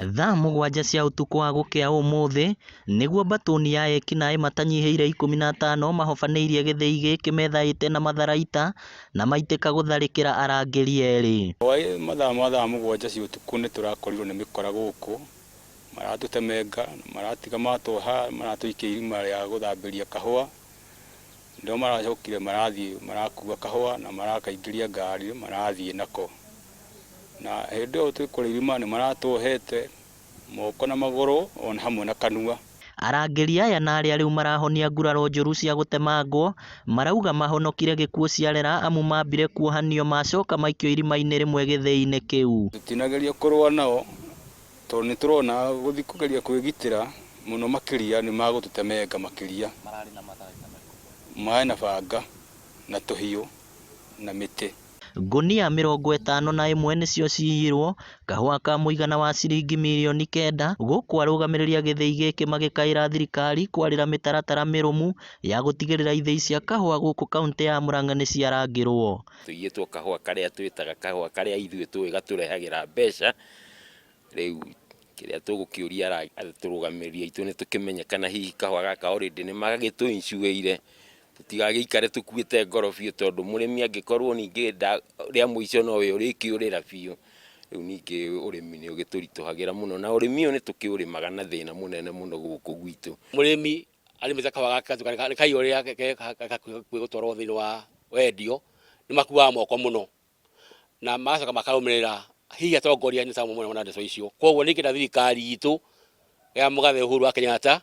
Thaa mũgwanja cia utuku wa gukia umuthi niguo mbatuni ya ekinai matanyihiire 15 mahobaniirie githii giki methaĩte na matharaita na maitĩka gũtharĩkĩra arangĩri erĩ. Mathaa mũgwanja cia utuku nĩ tũrakorirwo nĩ mĩkora gũkũ, maratũtemenga, maratiga matũha, maratũikia irima rĩa gũthambĩria kahua, ndio maracokire marakua kahua na marakaingĩria ngari marathiĩ nako. Na hĩndĩ ĩyo twĩ kũrĩa irima nĩ maratũhete moko na magũrũ ona hamwe na kanua. Arangĩri aya na aria rĩu marahonia nguraro njuru cia gutemangwo marauga mahonokire gĩkuũ ciarera amu mambire kuohanio macoka maikio irima-inĩ rĩmwe githii-inĩ kĩu. Tũtinageria kũrũa nao tondũ nĩ tũrona gũthiĩ kũgeria kwĩgitĩra mũno makĩria nĩ magũtũtemenga makĩria. Marĩ na banga na tũhiũ na mĩtĩ. Ngunia mirongo 51 nĩcio ciyirwo kahua ka muigana wa ciringi millioni 9 gũkũ arũgamĩrĩri githii gĩkĩ magĩkaĩra thirikari kwarĩra mĩtaratara mĩrũmu ya gũtigĩrĩra ithĩi cia kahua gũkũ kaunti ya Murang'a nĩ ciarangĩrwo. Tũiyĩtwo kahua karĩa twĩtaga kahua karĩa ithuĩ tũĩ gatũrehagĩra mbeca, rĩu kĩrĩa tũgũkĩũria tũrũgamĩrĩri aitũ nĩ tũkĩmenye kana hihi kahua gaka already nĩ magagĩtũ-insure-ire, tũtigagĩikare tũkuĩte ngorobia tondũ mũrĩmi angĩkorwo ningĩ rĩa mũico no we ũrĩkĩũrĩra biũ. Rĩu ningĩ ũrĩmi nĩ ũgĩtũritũhagĩra mũno na ũrĩmi ũyũ nĩ tũkĩũrĩmaga na thĩna mũnene mũno gũkũ gwitũ. Mũrĩmi arĩmĩte kahua gaka kaiyũrĩra gũtwarwo thĩinĩ wa wendio nĩ makuaga moko mũno na magacoka makarũmĩrĩra hihi atongoria nĩ samũ mũno na ndeto icio. Koguo nĩ kĩrĩa thirikari itũ ya mũgathe Uhuru wa Kenyatta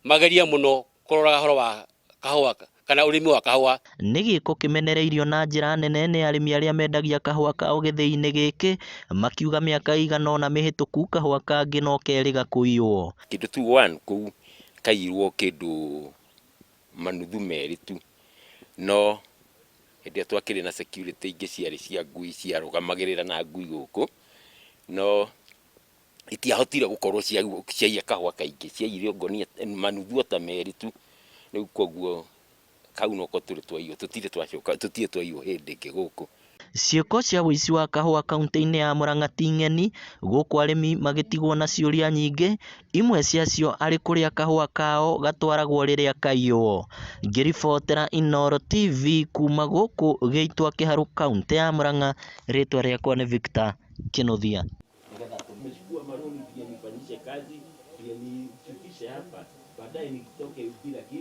mageria mũno kũrora horo wa kahua kana ũrĩmi wa kahua. Nĩ gĩko kĩmenereirio na njĩra nene nĩ arĩmi arĩa mendagia kahua kao githii-inĩ gĩkĩ makiuga mĩaka ĩigana ũna mĩhĩtũku kahua kangĩ no kerĩga kũiywo. Kĩndũ tu 1 kũu kaiyirwo kĩndũ manuthu merĩ tu, no hĩndĩ ĩrĩa twakĩrĩ na security ingĩ ciarĩ cia ngui ciarũgamagĩrĩra na ngui gũkũ, no itiahotire gũkorwo ciaiya kahua kaingĩ, ciaiyire ngonia manuthu ta merĩ tu. Rĩu koguo kau noko tũtirĩ twaiywo hĩndĩ ĩngĩ gũkũ. Ciĩko cia ũici wa kahua kaunti-inĩ ya Murang'a ti ng'eni, gũkũ arĩmi magĩtigwo na ciũria nyingĩ, imwe ciacio arĩ kũrĩa kahua kao gatwaragwo rĩrĩa kaiywo. Ngĩribotera Inooro TV kuma gũkũ Giitwa Kiharu kaunti ya Murang'a, rĩtwa rĩakwa nĩ Victor Kĩnuthia.